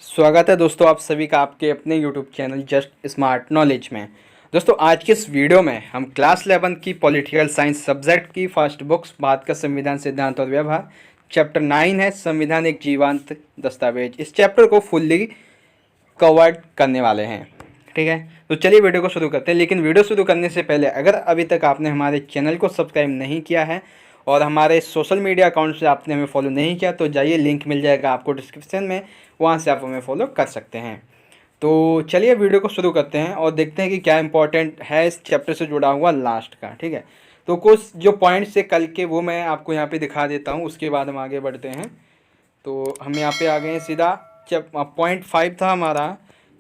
स्वागत है दोस्तों आप सभी का आपके अपने YouTube channel just smart knowledge में। दोस्तों आज के इस वीडियो में हम क्लास 11 की पॉलिटिकल साइंस सब्जेक्ट की फर्स्ट बुक्स भारत का संविधान सिद्धांत और व्यवहार चैप्टर 9 है संविधान एक जीवंत दस्तावेज। इस चैप्टर को फुल्ली कवर्ड करने वाले हैं। ठीक है, तो चलिए वीडियो को शुरू करते हैं। लेकिन वीडियो शुरू करने से पहले अगर अभी तक आपने हमारे चैनल को सब्सक्राइब नहीं किया है और हमारे सोशल मीडिया अकाउंट से आपने हमें फॉलो नहीं किया तो जाइए, लिंक मिल जाएगा आपको डिस्क्रिप्शन में, वहाँ से आप हमें फॉलो कर सकते हैं। तो चलिए वीडियो को शुरू करते हैं और देखते हैं कि क्या इंपॉर्टेंट है इस चैप्टर से जुड़ा हुआ लास्ट का। ठीक है, तो कुछ जो पॉइंट्स से कल के वो मैं आपको यहाँ पे दिखा देता हूँ, उसके बाद हम आगे बढ़ते हैं। तो हम यहाँ पे आ गए हैं सीधा। पॉइंट 5 था हमारा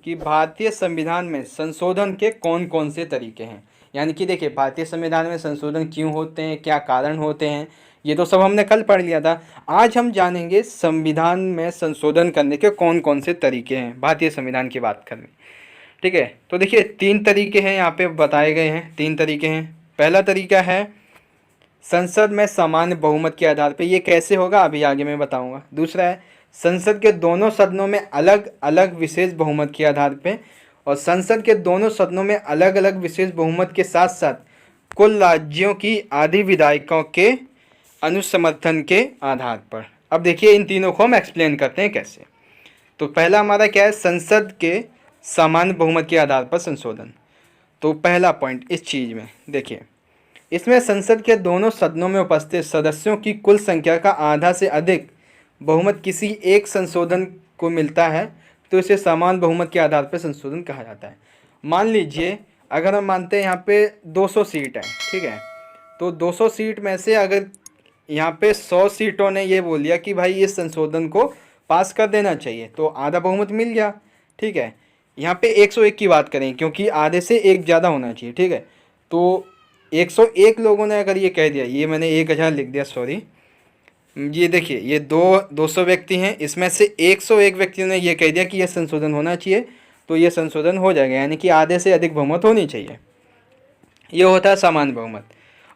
कि भारतीय संविधान में संशोधन के कौन कौन से तरीके हैं। यानी कि देखिए, भारतीय संविधान में संशोधन क्यों होते हैं, क्या कारण होते हैं, ये तो सब हमने कल पढ़ लिया था। आज हम जानेंगे संविधान में संशोधन करने के कौन कौन से तरीके हैं भारतीय संविधान की बात करनी। ठीक है, तो देखिए 3 तरीके हैं यहाँ पे बताए गए हैं। 3 तरीके हैं। पहला तरीका है संसद में सामान्य बहुमत के आधार पर। ये कैसे होगा अभी आगे मैं बताऊंगा। दूसरा है संसद के दोनों सदनों में अलग अलग विशेष बहुमत के आधार पर, और संसद के दोनों सदनों में अलग अलग विशेष बहुमत के साथ साथ कुल राज्यों की आधी विधायिकाओं के अनुसमर्थन के आधार पर। अब देखिए इन तीनों को हम एक्सप्लेन करते हैं कैसे। तो पहला हमारा क्या है, संसद के सामान्य बहुमत के आधार पर संशोधन। तो पहला पॉइंट इस चीज़ में देखिए, इसमें संसद के दोनों सदनों में उपस्थित सदस्यों की कुल संख्या का आधा से अधिक बहुमत किसी एक संशोधन को मिलता है तो इसे समान बहुमत के आधार पर संशोधन कहा जाता है। मान लीजिए अगर हम मानते हैं यहाँ पे 200 सीट है, ठीक है, तो 200 सीट में से अगर यहाँ पे 100 सीटों ने ये बोल दिया कि भाई इस संशोधन को पास कर देना चाहिए तो आधा बहुमत मिल गया। ठीक है, यहाँ पे 101 की बात करें क्योंकि आधे से एक ज़्यादा होना चाहिए। ठीक है, तो 101 लोगों ने अगर ये कह दिया, ये मैंने 1000 लिख दिया, सॉरी, ये देखिए ये 200 व्यक्ति हैं, इसमें से 101 व्यक्तियों ने ये कह दिया कि यह संशोधन होना चाहिए तो ये संशोधन हो जाएगा। यानी कि आधे से अधिक बहुमत होनी चाहिए। ये होता है सामान्य बहुमत।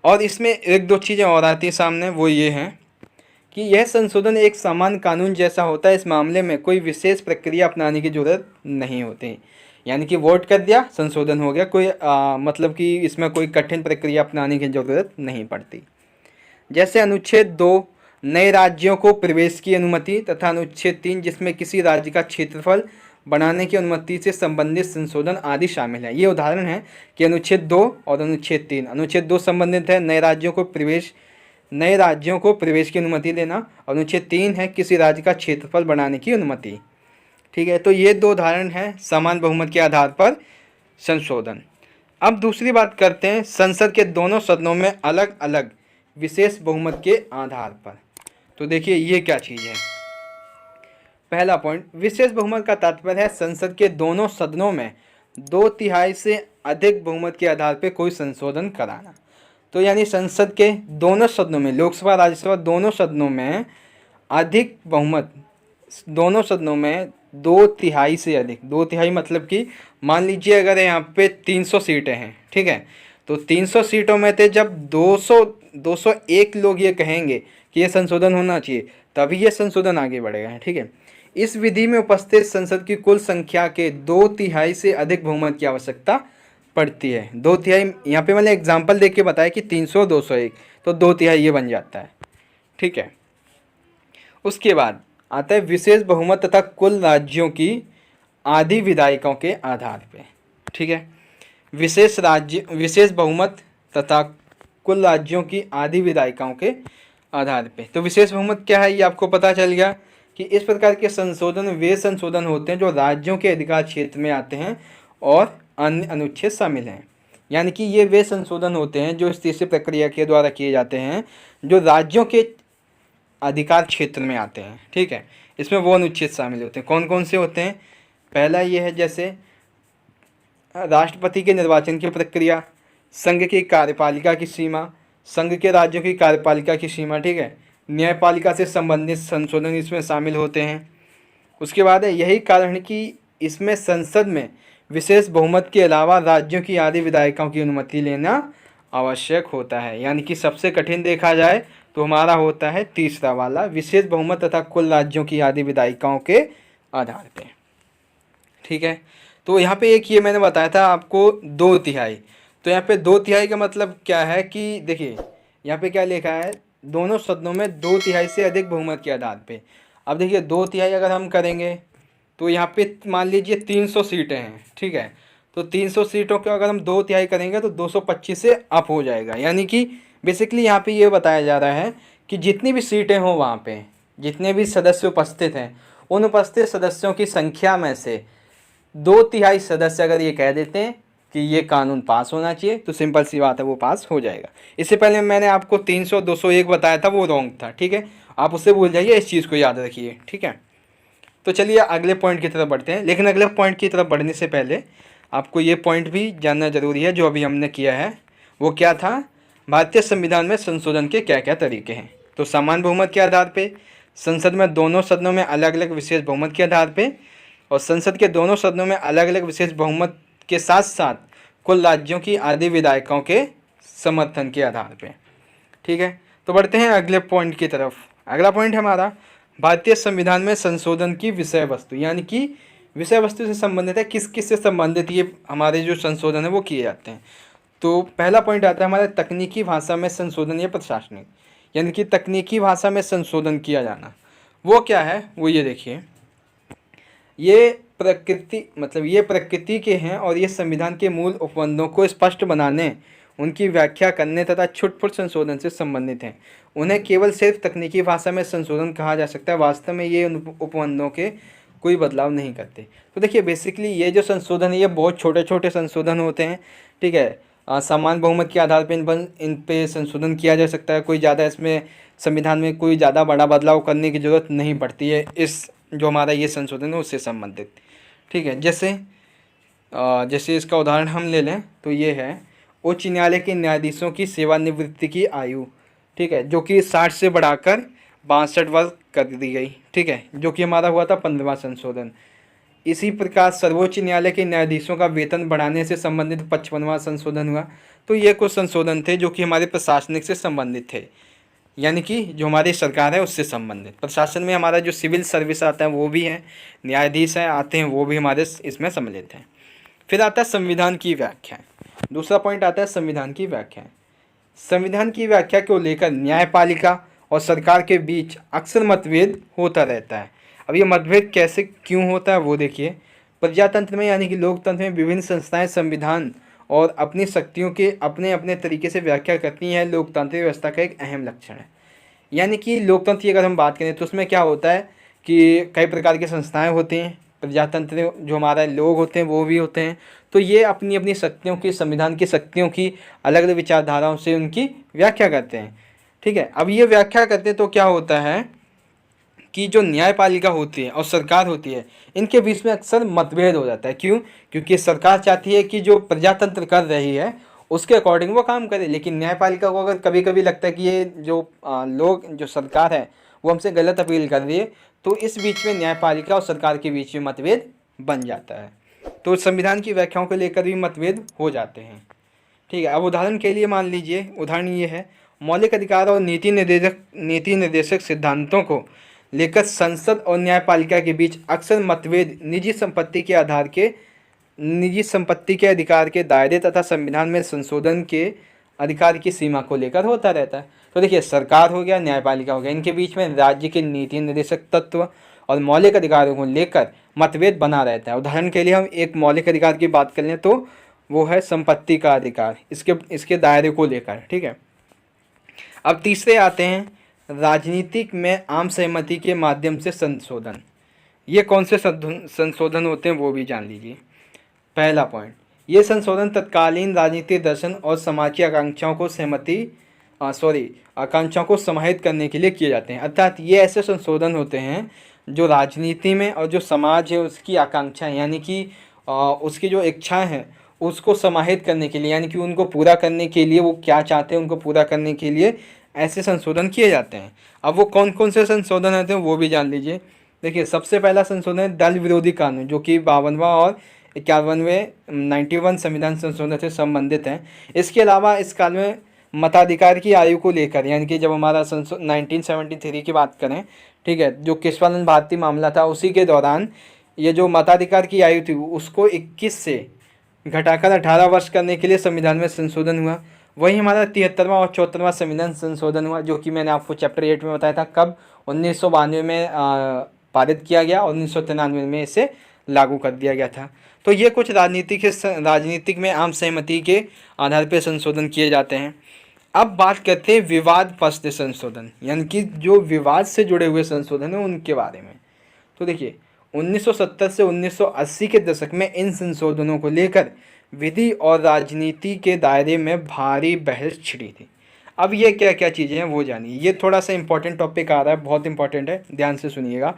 और इसमें एक दो चीज़ें और आती हैं सामने, वो ये हैं कि यह संशोधन एक सामान्य कानून जैसा होता है। इस मामले में कोई विशेष प्रक्रिया अपनाने की जरूरत नहीं होती। यानी कि वोट कर दिया, संशोधन हो गया, कोई मतलब कि इसमें कोई कठिन प्रक्रिया अपनाने की जरूरत नहीं पड़ती। जैसे अनुच्छेद 2 नए राज्यों को प्रवेश की अनुमति तथा अनुच्छेद 3 जिसमें किसी राज्य का क्षेत्रफल बढ़ाने की अनुमति से संबंधित संशोधन आदि शामिल है। ये उदाहरण है कि अनुच्छेद 2 और अनुच्छेद 3। अनुच्छेद 2 संबंधित है नए राज्यों को प्रवेश की अनुमति देना, और अनुच्छेद 3 है किसी राज्य का क्षेत्रफल बढ़ाने की अनुमति। ठीक है, तो ये 2 उदाहरण हैं समान बहुमत के आधार पर संशोधन। अब दूसरी बात करते हैं संसद के दोनों सदनों में अलग अलग विशेष बहुमत के आधार पर। तो देखिए ये क्या चीज़ है। पहला पॉइंट, विशेष बहुमत का तात्पर्य है संसद के दोनों सदनों में 2/3 से अधिक बहुमत के आधार पर कोई संशोधन कराना। तो यानी संसद के दोनों सदनों में, लोकसभा राज्यसभा दोनों सदनों में अधिक बहुमत, दोनों सदनों में 2/3 से अधिक। 2/3 मतलब कि मान लीजिए अगर यहाँ पे 300 सीटें हैं, ठीक है, तो 300 सीटों में थे जब 201 लोग ये कहेंगे कि ये संशोधन होना चाहिए तभी ये संशोधन आगे बढ़ेगा। ठीक है, इस विधि में उपस्थित संसद की कुल संख्या के 2/3 से अधिक बहुमत की आवश्यकता पड़ती है। 2/3 यहाँ पे मैंने एग्जाम्पल देख के बताया कि 300 201 तो 2/3 ये बन जाता है। ठीक है, उसके बाद आता है विशेष बहुमत तथा कुल राज्यों की आधी विधायिकाओं के आधार पे। ठीक है, विशेष बहुमत तथा कुल राज्यों की आधी विधायिकाओं के आधार पे। तो विशेष बहुमत क्या है ये आपको पता चल गया कि इस प्रकार के संशोधन वे संशोधन होते हैं जो राज्यों के अधिकार क्षेत्र में आते हैं और अन्य अनुच्छेद शामिल हैं। यानी कि ये वे संशोधन होते हैं जो इस तीसरी प्रक्रिया के द्वारा किए जाते हैं जो राज्यों के अधिकार क्षेत्र में आते हैं। ठीक है, इसमें वो अनुच्छेद शामिल होते हैं। कौन कौन से होते हैं? पहला ये है जैसे राष्ट्रपति के निर्वाचन की प्रक्रिया, संघ की कार्यपालिका की सीमा, संघ के राज्यों की कार्यपालिका की सीमा। ठीक है, न्यायपालिका से संबंधित संशोधन इसमें शामिल होते हैं। उसके बाद है यही कारण है कि इसमें संसद में विशेष बहुमत के अलावा राज्यों की आधी विधायिकाओं की अनुमति लेना आवश्यक होता है। यानी कि सबसे कठिन देखा जाए तो हमारा होता है तीसरा वाला, विशेष बहुमत तथा कुल राज्यों की आधी विधायिकाओं के आधार पे। ठीक है, तो यहाँ पे एक ये मैंने बताया था आपको 2/3। तो यहाँ पे 2/3 का मतलब क्या है कि देखिए यहाँ पे क्या लिखा है, दोनों सदनों में 2/3 से अधिक बहुमत के आधार पे। अब देखिए 2/3 अगर हम करेंगे तो यहाँ पे मान लीजिए 300 सीटें हैं। ठीक है, तो 300 सीटों के अगर हम 2/3 करेंगे तो 225 से अप हो जाएगा। यानी कि बेसिकली यहाँ पे ये बताया जा रहा है कि जितनी भी सीटें हों वहाँ पे, जितने भी सदस्य उपस्थित हैं, उन उपस्थित सदस्यों की संख्या में से 2/3 सदस्य अगर ये कह देते हैं कि ये कानून पास होना चाहिए तो सिंपल सी बात है, वो पास हो जाएगा। इससे पहले मैंने आपको 300 201 बताया था, वो रॉन्ग था। ठीक है, आप उससे भूल जाइए, इस चीज़ को याद रखिए। ठीक है, तो चलिए अगले पॉइंट की तरफ बढ़ते हैं। लेकिन अगले पॉइंट की तरफ बढ़ने से पहले आपको ये पॉइंट भी जानना जरूरी है जो अभी हमने किया है। वो क्या था, भारतीय संविधान में संशोधन के क्या क्या तरीके हैं। तो समान बहुमत के आधार पे, संसद में दोनों सदनों में अलग अलग विशेष बहुमत के आधार पे, और संसद के दोनों सदनों में अलग अलग विशेष बहुमत के साथ साथ कुल राज्यों की आधे विधायकों के समर्थन के आधार पे। ठीक है, तो बढ़ते हैं अगले पॉइंट की तरफ। अगला पॉइंट हमारा भारतीय संविधान में संशोधन की विषय वस्तु, यानी कि विषय वस्तु से संबंधित है, किस किस से संबंधित ये हमारे जो संशोधन है वो किए जाते हैं। तो पहला पॉइंट आता है हमारे तकनीकी भाषा में संशोधन या प्रशासनिक, यानी कि तकनीकी भाषा में संशोधन किया जाना। वो क्या है, वो ये देखिए, ये प्रकृति मतलब ये प्रकृति के हैं और ये संविधान के मूल उपबंधों को स्पष्ट बनाने, उनकी व्याख्या करने तथा छुटपुट संशोधन से संबंधित हैं। उन्हें केवल सिर्फ तकनीकी भाषा में संशोधन कहा जा सकता है, वास्तव में ये उन उपबंधों के कोई बदलाव नहीं करते। तो देखिए बेसिकली ये जो संशोधन है ये बहुत छोटे छोटे संशोधन होते हैं। ठीक है, समान बहुमत के आधार पर इन पे संशोधन किया जा सकता है। कोई ज़्यादा इसमें संविधान में कोई ज़्यादा बड़ा बदलाव करने की ज़रूरत नहीं पड़ती है इस जो हमारा ये संशोधन है उससे संबंधित। ठीक है, जैसे इसका उदाहरण हम ले लें तो ये है उच्च न्यायालय के न्यायाधीशों की सेवानिवृत्ति की आयु। ठीक है, जो कि 60 से बढ़ाकर 62 वर्ष कर दी गई। ठीक है, जो कि हमारा हुआ था 15वां संशोधन। इसी प्रकार सर्वोच्च न्यायालय के न्यायाधीशों का वेतन बढ़ाने से संबंधित 55वां संशोधन हुआ। तो ये कुछ संशोधन थे जो कि हमारे प्रशासनिक से संबंधित थे, यानी कि जो हमारी सरकार है उससे संबंधित। प्रशासन में हमारा जो सिविल सर्विस आता है वो भी है, न्यायाधीश हैं आते हैं वो भी हमारे इसमें सम्मिलित हैं। फिर आता है संविधान की व्याख्या। दूसरा पॉइंट आता है संविधान की व्याख्या। संविधान की व्याख्या को लेकर न्यायपालिका और सरकार के बीच अक्सर मतभेद होता रहता है। अब ये मतभेद कैसे क्यों होता है वो देखिए। प्रजातंत्र में यानी कि लोकतंत्र में विभिन्न संस्थाएं संविधान और अपनी शक्तियों के अपने अपने तरीके से व्याख्या करती हैं, लोकतांत्रिक व्यवस्था का एक अहम लक्षण है। यानी कि लोकतंत्र की अगर हम बात करें तो उसमें क्या होता है कि कई प्रकार की संस्थाएं होती हैं, प्रजातंत्र जो हमारे लोग होते हैं वो भी होते हैं। तो ये अपनी अपनी शक्तियों की, संविधान की शक्तियों की अलग अलग विचारधाराओं से उनकी व्याख्या करते हैं। ठीक है, अब ये व्याख्या करते तो क्या होता है कि जो न्यायपालिका होती है और सरकार होती है इनके बीच में अक्सर मतभेद हो जाता है। क्यों? क्योंकि सरकार चाहती है कि जो प्रजातंत्र कर रही है उसके अकॉर्डिंग वो काम करे, लेकिन न्यायपालिका को अगर कभी कभी लगता है कि ये जो लोग जो सरकार है वो हमसे गलत अपील कर रही है, तो इस बीच में न्यायपालिका और सरकार के बीच में मतभेद बन जाता है। तो संविधान की व्याख्याओं को लेकर भी मतभेद हो जाते हैं। ठीक है, अब उदाहरण के लिए मान लीजिए, उदाहरण ये है मौलिक अधिकार और नीति निर्देशक सिद्धांतों को लेकर संसद और न्यायपालिका के बीच अक्सर मतभेद निजी संपत्ति के अधिकार के दायरे तथा संविधान में संशोधन के अधिकार की सीमा को लेकर होता रहता है। तो देखिए सरकार हो गया, न्यायपालिका हो गया, इनके बीच में राज्य के नीति निर्देशक तत्व और मौलिक अधिकारों को लेकर मतभेद बना रहता है। उदाहरण के लिए हम एक मौलिक अधिकार की बात कर लें तो वो है संपत्ति का अधिकार, इसके दायरे को लेकर। ठीक है, अब तीसरे आते हैं राजनीतिक में आम सहमति के माध्यम से संशोधन। ये कौन से संशोधन होते हैं वो भी जान लीजिए। पहला पॉइंट, ये संशोधन तत्कालीन राजनीतिक दर्शन और समाज की आकांक्षाओं को समाहित करने के लिए किए जाते हैं। अर्थात ये ऐसे संशोधन होते हैं जो राजनीति में और जो समाज है उसकी आकांक्षाएं यानी कि उसकी जो इच्छाएं हैं उसको समाहित करने के लिए, यानी कि उनको पूरा करने के लिए, वो क्या चाहते हैं उनको पूरा करने के लिए ऐसे संशोधन किए जाते हैं। अब वो कौन कौन से संशोधन होते हैं वो भी जान लीजिए। देखिए सबसे पहला संशोधन है दल विरोधी कानून, जो कि 52वां और 91वें 91 संविधान संशोधन से संबंधित हैं। इसके अलावा इस काल में मताधिकार की आयु को लेकर, यानी कि जब हमारा 1973 की बात करें, ठीक है, जो केशवानंद भारती मामला था उसी के दौरान ये जो मताधिकार की आयु थी उसको 21 से घटाकर 18 वर्ष करने के लिए संविधान में संशोधन हुआ। वही हमारा 73वां और 74वां संविधान संशोधन हुआ, जो कि मैंने आपको चैप्टर 8 में बताया था, कब 1992 में पारित किया गया और 1993 में इसे लागू कर दिया गया था। तो ये कुछ राजनीतिक में आम सहमति के आधार पर संशोधन किए जाते हैं। अब बात करते हैं विवाद पस्त संशोधन, यानी कि जो विवाद से जुड़े हुए संशोधन हैं उनके बारे में। तो देखिए 1970 से 1980 के दशक में इन संशोधनों को लेकर विधि और राजनीति के दायरे में भारी बहस छिड़ी थी। अब ये क्या क्या चीज़ें हैं वो जानिए। ये थोड़ा सा इंपॉर्टेंट टॉपिक आ रहा है, बहुत इंपॉर्टेंट है, ध्यान से सुनिएगा।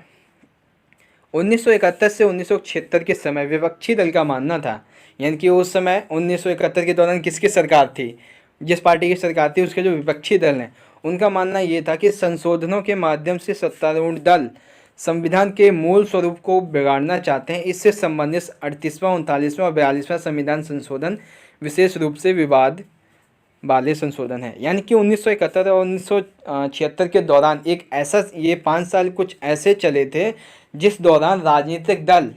1971 से 1976 के समय विपक्षी दल का मानना था, यानी कि उस समय 1971 के दौरान किसकी सरकार थी, जिस पार्टी की सरकार थी उसके जो विपक्षी दल हैं उनका मानना ये था कि संशोधनों के माध्यम से सत्तारूढ़ दल संविधान के मूल स्वरूप को बिगाड़ना चाहते हैं। इससे संबंधित 38वां, 39वां और 42वां संविधान संशोधन विशेष रूप से विवाद वाले संशोधन है। यानी कि 1971 और 1976 के दौरान एक ऐसा, ये 5 साल कुछ ऐसे चले थे जिस दौरान राजनीतिक दल,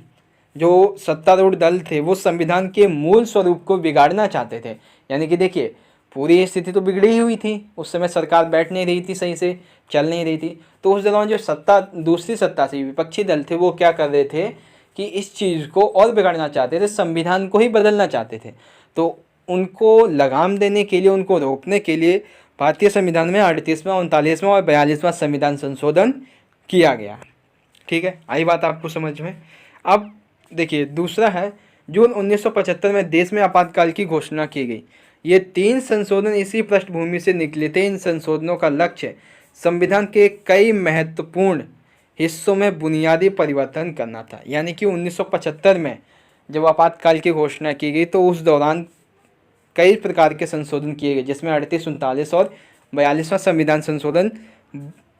जो सत्तारूढ़ दल थे, वो संविधान के मूल स्वरूप को बिगाड़ना चाहते थे। यानी कि देखिए पूरी स्थिति तो बिगड़ी हुई थी, उस समय सरकार बैठ नहीं रही थी, सही से चल नहीं रही थी। तो उस दौरान जो दूसरी सत्ता से विपक्षी दल थे वो क्या कर रहे थे कि इस चीज़ को और बिगाड़ना चाहते थे, संविधान को ही बदलना चाहते थे। तो उनको लगाम देने के लिए, उनको रोकने के लिए भारतीय संविधान में 38वां, 39वां और 42वां संविधान संशोधन किया गया। ठीक है, आई बात आपको समझ में। अब देखिए दूसरा है, जून 1975 में देश में आपातकाल की घोषणा की गई। ये 3 संशोधन इसी पृष्ठभूमि से निकले थे। इन संशोधनों का लक्ष्य संविधान के कई महत्वपूर्ण हिस्सों में बुनियादी परिवर्तन करना था। यानी कि 1975 में जब आपातकाल की घोषणा की गई तो उस दौरान कई प्रकार के संशोधन किए गए, जिसमें 38, 39 और 42वां संविधान संशोधन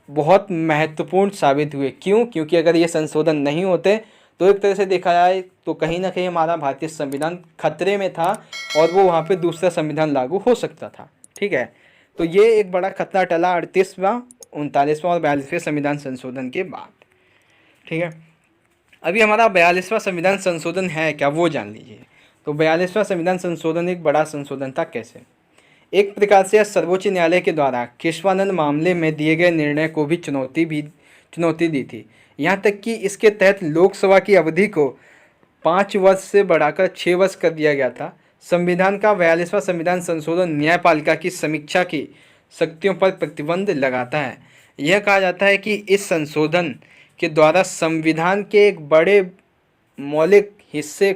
बहुत महत्वपूर्ण साबित हुए। क्यों? क्योंकि अगर ये संशोधन नहीं होते तो एक तरह से देखा जाए तो कहीं ना कहीं हमारा भारतीय संविधान खतरे में था और वो वहाँ पे दूसरा संविधान लागू हो सकता था। ठीक है, तो ये एक बड़ा खतरा टला 38वां, 39वां और 42वें संविधान संशोधन के बाद। ठीक है, अभी हमारा 42वां संविधान संशोधन है क्या वो जान लीजिए। तो 42वां संविधान संशोधन एक बड़ा संशोधन था। कैसे? एक प्रकार से सर्वोच्च न्यायालय के द्वारा केशवानंद मामले में दिए गए निर्णय को भी चुनौती दी थी। यहाँ तक कि इसके तहत लोकसभा की अवधि को 5 वर्ष से बढ़ाकर 6 वर्ष कर दिया गया था। संविधान का 42वां संविधान संशोधन न्यायपालिका की समीक्षा की शक्तियों पर प्रतिबंध लगाता है। यह कहा जाता है कि इस संशोधन के द्वारा संविधान के एक बड़े मौलिक हिस्से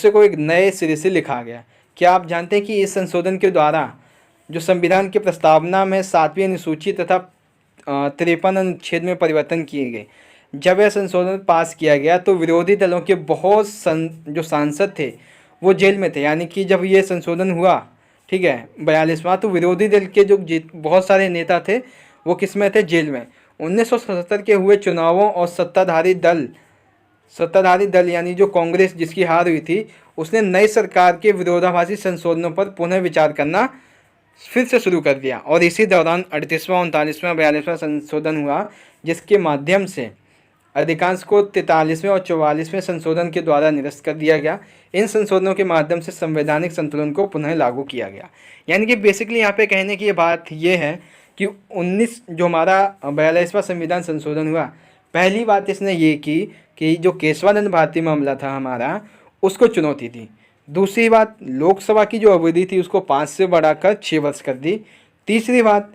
को एक नए सिरे से लिखा गया। क्या आप जानते हैं कि इस संशोधन के द्वारा जो संविधान की प्रस्तावना में 7वीं अनुसूची तथा 53 अनुच्छेद में परिवर्तन किए गए, जब यह संशोधन पास किया गया तो विरोधी दलों के बहुत जो सांसद थे वो जेल में थे। यानी कि जब ये संशोधन हुआ, ठीक है, 42वां, तो विरोधी दल के जो बहुत सारे नेता थे वो किस में थे? जेल में। 1977 के हुए चुनावों और सत्ताधारी दल यानी जो कांग्रेस जिसकी हार हुई थी, उसने नई सरकार के विरोधाभासी संशोधनों पर पुनः विचार करना फिर से शुरू कर दिया और इसी दौरान 38वां, 39वां, 42वां संशोधन हुआ, जिसके माध्यम से अधिकांश को 43वें और 44वें संशोधन के द्वारा निरस्त कर दिया गया। इन संशोधनों के माध्यम से संवैधानिक संतुलन को पुनः लागू किया गया। यानी कि बेसिकली यहाँ पे कहने की ये बात ये है कि 19 जो हमारा 42वां संविधान संशोधन हुआ, पहली बात इसने ये की कि जो केशवानंद भारती मामला था हमारा, उसको चुनौती दी। दूसरी बात, लोकसभा की जो अवधि थी उसको 5 से बढ़ाकर 6 वर्ष कर दी। तीसरी बात,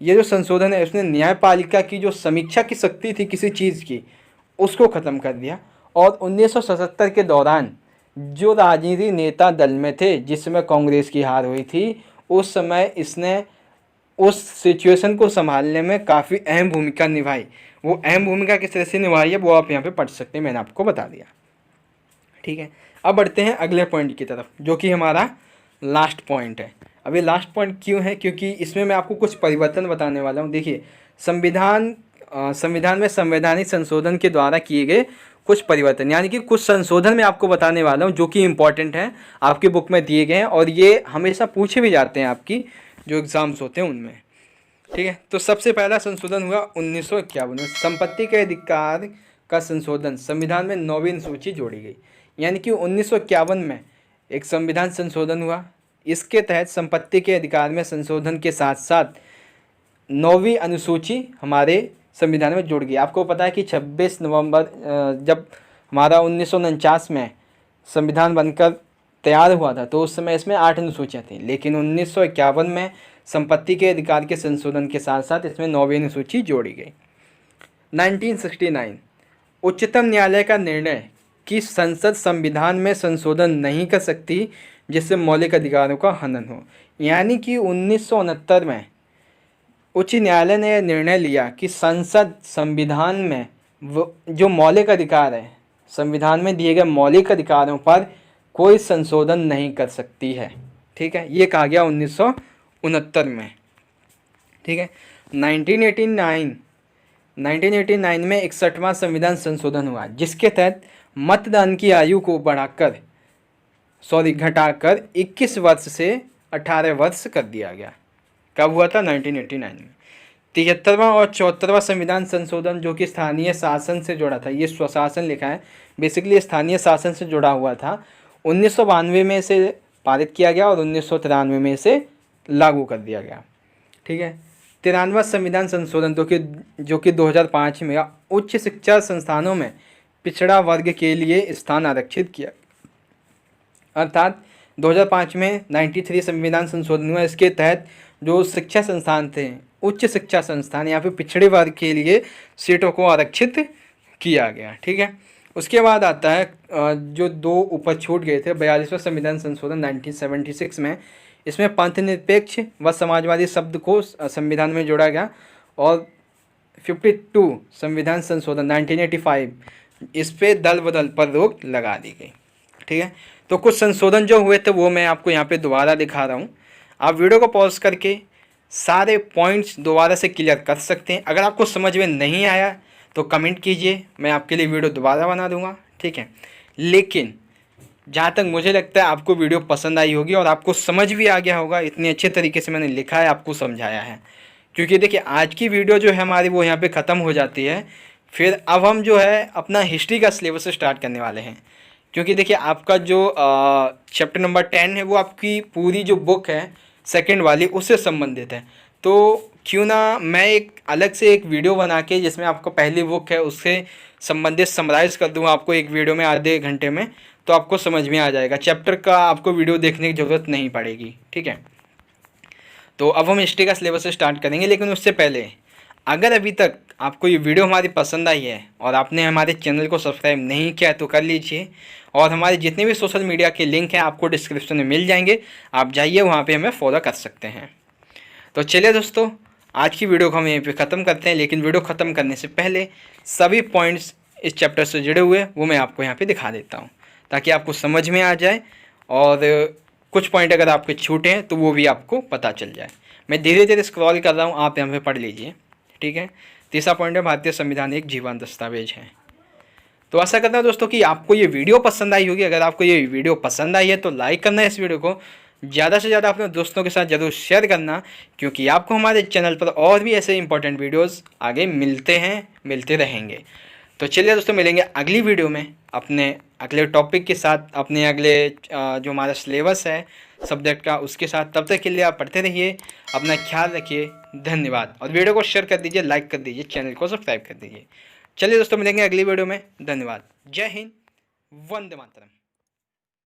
ये जो संशोधन है उसने न्यायपालिका की जो समीक्षा की शक्ति थी किसी चीज़ की, उसको ख़त्म कर दिया। और 1977 के दौरान जो राजनीतिक नेता दल में थे, जिस समय कांग्रेस की हार हुई थी, उस समय इसने उस सिचुएशन को संभालने में काफ़ी अहम भूमिका निभाई। वो अहम भूमिका किस तरह से निभाई है वो आप यहाँ पे पढ़ सकते हैं, मैंने आपको बता दिया। ठीक है, अब बढ़ते हैं अगले पॉइंट की तरफ, जो कि हमारा लास्ट पॉइंट है। अब ये लास्ट पॉइंट क्यों है? क्योंकि इसमें मैं आपको कुछ परिवर्तन बताने वाला हूँ। देखिए, संविधान में संवैधानिक संशोधन के द्वारा किए गए कुछ परिवर्तन, यानी कि कुछ संशोधन मैं आपको बताने वाला हूँ जो कि इम्पॉर्टेंट है, आपकी बुक में दिए गए हैं और ये हमेशा पूछे भी जाते हैं आपकी जो एग्ज़ाम्स होते हैं उनमें। ठीक है, तो सबसे पहला संशोधन हुआ 1951 में, संपत्ति के अधिकार का संशोधन, संविधान में 9वीं अनुसूची जोड़ी गई। यानी कि 1951 में एक संविधान संशोधन हुआ, इसके तहत संपत्ति के अधिकार में संशोधन के साथ साथ 9वीं अनुसूची हमारे संविधान में जुड़ गई। आपको पता है कि 26 नवंबर जब हमारा 1949 में संविधान बनकर तैयार हुआ था तो उस समय इसमें 8 अनुसूचियाँ थीं, लेकिन 1951 में संपत्ति के अधिकार के संशोधन के साथ साथ इसमें 9वीं अनुसूची जोड़ी गई। 1969 उच्चतम न्यायालय का निर्णय कि संसद संविधान में संशोधन नहीं कर सकती जिससे मौलिक अधिकारों का हनन हो। यानी कि 1969 में उच्च न्यायालय ने यह निर्णय लिया कि संसद संविधान में जो मौलिक अधिकार है, संविधान में दिए गए मौलिक अधिकारों पर कोई संशोधन नहीं कर सकती है। ठीक है, ये कहा गया 1969 में। ठीक है, 1989 में 61वां संविधान संशोधन हुआ, जिसके तहत मतदान की आयु को घटाकर 21 वर्ष से 18 वर्ष कर दिया गया। कब हुआ था? 1989 में। 73वां और 74वां संविधान संशोधन जो कि स्थानीय शासन से जुड़ा था, ये स्वशासन लिखा है, बेसिकली स्थानीय शासन से जुड़ा हुआ था, 1992 में से पारित किया गया और 1993 में से लागू कर दिया गया। ठीक है, 93वां संविधान संशोधन जो कि 2005 में उच्च शिक्षा संस्थानों में पिछड़ा वर्ग के लिए स्थान आरक्षित किया, अर्थात 2005 में 93 संविधान संशोधन हुआ। इसके तहत जो शिक्षा संस्थान थे, उच्च शिक्षा संस्थान, यहाँ पे पिछड़े वर्ग के लिए सीटों को आरक्षित किया गया। ठीक है, उसके बाद आता है जो 2 ऊपर छूट गए थे, 42वां संविधान संशोधन 1976 में। इसमें पंथ निरपेक्ष व समाजवादी शब्द को संविधान में जोड़ा गया। और 52 संविधान संशोधन 1985, इस पे दल बदल पर रोक लगा दी गई। ठीक है, तो कुछ संशोधन जो हुए थे वो मैं आपको यहाँ पे दोबारा दिखा रहा हूँ। आप वीडियो को पॉज करके सारे पॉइंट्स दोबारा से क्लियर कर सकते हैं। अगर आपको समझ में नहीं आया तो कमेंट कीजिए, मैं आपके लिए वीडियो दोबारा बना दूंगा। ठीक है, लेकिन जहाँ तक मुझे लगता है आपको वीडियो पसंद आई होगी और आपको समझ भी आ गया होगा, इतने अच्छे तरीके से मैंने लिखा है, आपको समझाया है। क्योंकि देखिए आज की वीडियो जो है हमारी वो यहाँ पे ख़त्म हो जाती है। फिर अब हम जो है अपना हिस्ट्री का सिलेबस स्टार्ट करने वाले हैं। क्योंकि देखिए आपका जो चैप्टर नंबर 10 है वो आपकी पूरी जो बुक है सेकंड वाली उससे संबंधित है। तो क्यों ना मैं एक अलग से एक वीडियो बना के जिसमें आपको पहली बुक है उससे संबंधित समराइज़ कर दूँगा आपको एक वीडियो में आधे घंटे में, तो आपको समझ में आ जाएगा। चैप्टर का आपको वीडियो देखने की ज़रूरत नहीं पड़ेगी। ठीक है, तो अब हम हिस्ट्री का सिलेबस स्टार्ट करेंगे, लेकिन उससे पहले अगर अभी तक आपको ये वीडियो हमारी पसंद आई है और आपने हमारे चैनल को सब्सक्राइब नहीं किया तो कर लीजिए। और हमारे जितने भी सोशल मीडिया के लिंक हैं आपको डिस्क्रिप्शन में मिल जाएंगे, आप जाइए वहाँ पे हमें फॉलो कर सकते हैं। तो चलिए दोस्तों, आज की वीडियो को हम यहीं पे ख़त्म करते हैं, लेकिन वीडियो ख़त्म करने से पहले सभी पॉइंट्स इस चैप्टर से जुड़े हुए वो मैं आपको यहाँ पे दिखा देता हूँ ताकि आपको समझ में आ जाए, और कुछ पॉइंट अगर आपके छूटे हैं तो वो भी आपको पता चल जाए। मैं धीरे धीरे स्क्रॉल कर रहा हूँ, आप यहाँ पे पढ़ लीजिए। ठीक है, तीसरा पॉइंट है भारतीय संविधान एक जीवंत दस्तावेज है। तो आशा करता हूँ दोस्तों कि आपको ये वीडियो पसंद आई होगी। अगर आपको ये वीडियो पसंद आई है तो लाइक करना है, इस वीडियो को ज़्यादा से ज़्यादा अपने दोस्तों के साथ ज़रूर शेयर करना, क्योंकि आपको हमारे चैनल पर और भी ऐसे इंपॉर्टेंट वीडियोस आगे मिलते रहेंगे। तो चलिए दोस्तों, मिलेंगे अगली वीडियो में अपने अगले टॉपिक के साथ, अपने अगले जो हमारा सिलेबस है सब्जेक्ट का उसके साथ। तब तक के लिए आप पढ़ते रहिए, अपना ख्याल रखिए। धन्यवाद। और वीडियो को शेयर कर दीजिए, लाइक कर दीजिए, चैनल को सब्सक्राइब कर दीजिए। चलिए दोस्तों, मिलेंगे अगली वीडियो में। धन्यवाद। जय हिंद, वंदे मातरम।